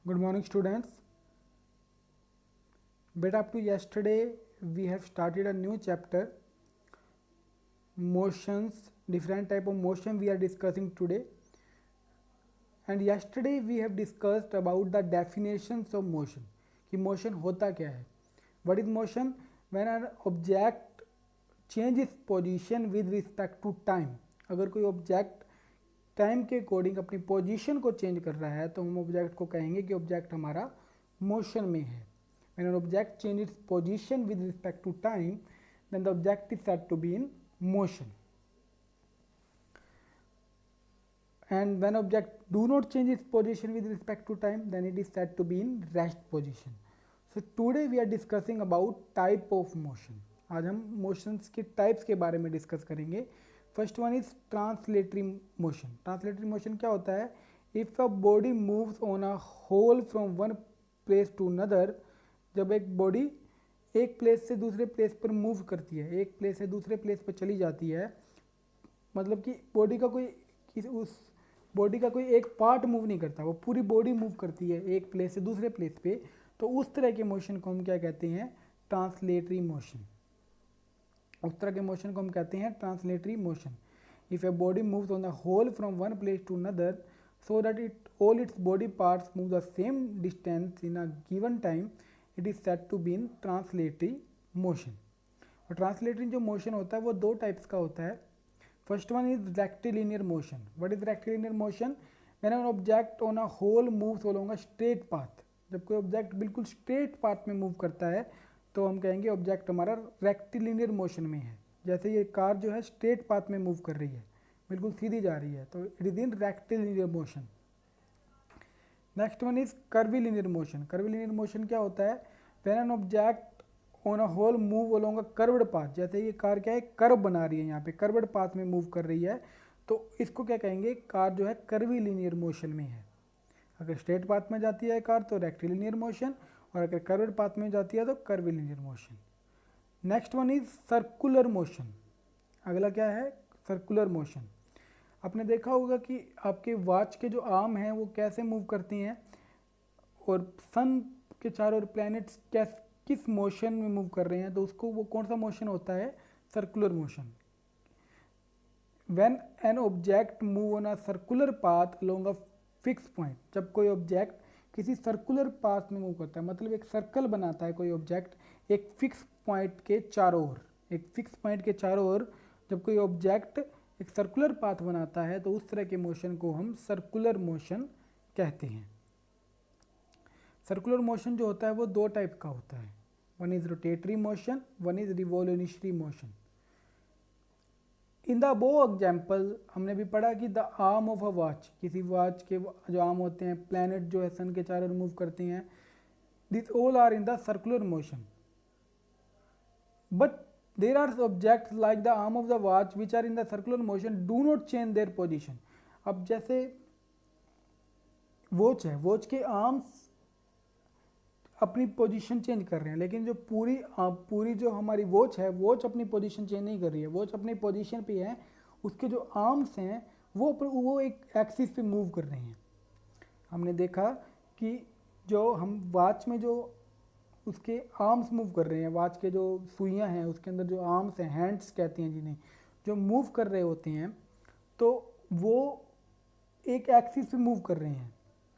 Good morning, students. But up to yesterday, we have started a new chapter, motions, different type of motion we are discussing today. And yesterday we have discussed about the definitions of motion. कि motion होता क्या है? What is motion? When an object changes position with respect to time. अगर कोई object time के according अपनी position को change कर रहा है तो हम ऑब्जेक्ट को कहेंगे कि ऑब्जेक्ट हमारा मोशन में है. When an object changes its position with respect to time, then the object is said to be in motion. And when object do not change its position with respect to time, then it is said to be in rest position. So today we are discussing about type of motion. आज हम motions के types के बारे में discuss करेंगे. First one is translatory motion. Translatory motion क्या होता है? If a body moves on a whole from one place to another, जब एक बॉडी एक प्लेस से दूसरे प्लेस पर मूव करती है, एक प्लेस से दूसरे प्लेस पर चली जाती है, मतलब कि बॉडी का कोई उस बॉडी का कोई एक पार्ट मूव नहीं करता, वो पूरी बॉडी मूव करती है एक प्लेस से दूसरे प्लेस पे, तो उस तरह के मोशन को हम क्या कहते हैं? Translatory motion. उस तरह के मोशन को हम कहते हैं translatory motion. If a body moves on the whole from one place to another so that it all its body parts move the same distance in a given time, it is said to be in translatory motion. और translatory जो motion होता है वो दो types का होता है. First one is rectilinear motion. What is rectilinear motion? When an object on a whole moves along a straight path. जब कोई ऑब्जेक्ट बिल्कुल स्ट्रेट पाथ में मूव करता है तो हम कहेंगे ऑब्जेक्ट हमारा रेक्टिलिनियर मोशन में है. जैसे ये कार जो है स्ट्रेट पाथ में मूव कर रही है, बिल्कुल सीधी जा रही है, तो it is in rectilinear motion. Next one is curvilinear motion. Curvilinear motion क्या होता है? When an object on a whole move along a curved path. जैसे ये कार क्या है, कर्व बना रही है, यहाँ पे कर्व्ड पाथ में मूव कर रही है, तो इसको क्या कहेंगे? कार जो है कर्विलिनियर मोशन में है. अगर स्ट्रेट पाथ में जाती है कार तो रेक्टिलिनियर मोशन, और अगर कर्व्ड पाथ में जाती है तो curvilinear motion. Next one is circular motion. अगला क्या है? Circular motion. आपने देखा होगा कि आपके वॉच के जो आर्म हैं वो कैसे मूव करती हैं, और सन के चारों ओर प्लैनेट्स किस मोशन में मूव कर रहे हैं, तो उसको वो कौन सा मोशन होता है? Circular motion. When an object move on a circular path along a fix point. जब कोई ऑब्जेक्ट किसी सर्कुलर पाथ में मूव करता है, मतलब एक सर्कल बनाता है कोई ऑब्जेक्ट एक फिक्स पॉइंट के चारों ओर, एक फिक्स पॉइंट के चारों ओर जब कोई ऑब्जेक्ट एक सर्कुलर पाथ बनाता है तो उस तरह के मोशन को हम सर्कुलर मोशन कहते हैं. सर्कुलर मोशन जो होता है वो दो टाइप का होता है. One is rotatory motion, one is revolutionary motion. In the above example हमने भी पढ़ा कि the arm of a watch, किसी वॉच के जो आर्म होते हैं, प्लैनेट जो है सन के चारों ओर मूव करते हैं, this all are in the circular motion. But there are objects like the arm of the watch which are in the circular motion do not change their position. अब जैसे वॉच है, watch के arms अपनी position change कर रहे हैं, लेकिन जो पूरी जो हमारी वॉच है, वॉच अपनी पोजीशन चेंज नहीं कर रही है, वॉच अपनी पोजीशन पे है. उसके जो आर्म्स हैं वो एक एक्सिस पे मूव कर रहे हैं. हमने देखा कि जो हम वॉच में जो उसके आर्म्स मूव कर रहे हैं, वॉच के जो सुइयां हैं उसके अंदर जो आर्म्स हैं, हैंड्स कहते हैं जिन्हें, जो मूव कर रहे होते हैं, तो वो एक एक्सिस पे मूव कर रहे हैं.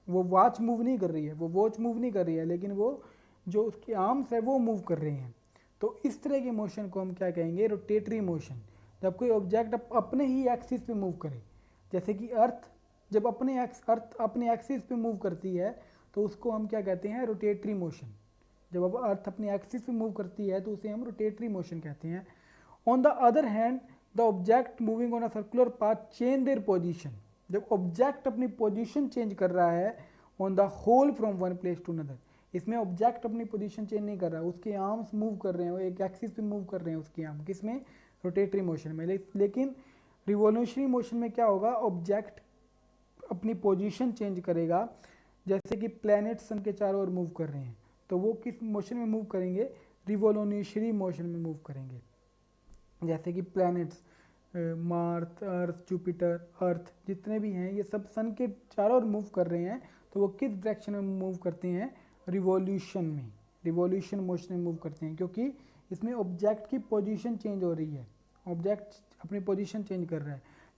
वो वॉच मूव नहीं कर रही है, वो वॉच मूव नहीं कर रही है, लेकिन वो जो उसके आर्म्स है वो मूव कर रहे हैं. तो इस तरह के मोशन को हम क्या कहेंगे? Rotatory motion. जब कोई ऑब्जेक्ट अपने ही एक्सिस पे मूव करे, जैसे कि अर्थ जब अर्थ अपने एक्सिस पे मूव करती है तो उसको हम क्या कहते हैं? Rotatory motion. जब अब अर्थ अपनी एक्सिस पे मूव करती है तो उसे हम रोटेटरी मोशन कहते हैं. On the other hand the object moving on a circular path change their position. जब ऑब्जेक्ट अपनी पोजीशन चेंज कर रहा है on the whole from one place to another, इसमें ऑब्जेक्ट अपनी पोजीशन चेंज नहीं कर रहा है, उसके आर्म्स मूव कर रहे हैं, वो एक एक्सिस पे मूव कर रहे हैं उसके आर्म, किसमें? रोटेटरी मोशन में. लेकिन रिवोल्यूशनरी मोशन में क्या होगा? ऑब्जेक्ट अपनी पोजीशन चेंज करेगा. जैसे कि प्लैनेट सन के चारों ओर मूव कर रहे हैं, तो वो किस मोशन में मूव करेंगे? रिवोल्यूशनरी मोशन में मूव करेंगे. जैसे कि प्लैनेट्स मार्स, अर्थ, जुपिटर, अर्थ जितने भी हैं ये सब सन के चारों ओर मूव कर रहे हैं, तो वो किस डायरेक्शन में मूव करते हैं, रिवॉल्यूशन में, रिवॉल्यूशन मोशन में मूव करते हैं, क्योंकि इसमें ऑब्जेक्ट की पोजीशन चेंज हो रही है, ऑब्जेक्ट अपनी पोजीशन चेंज कर रहा है।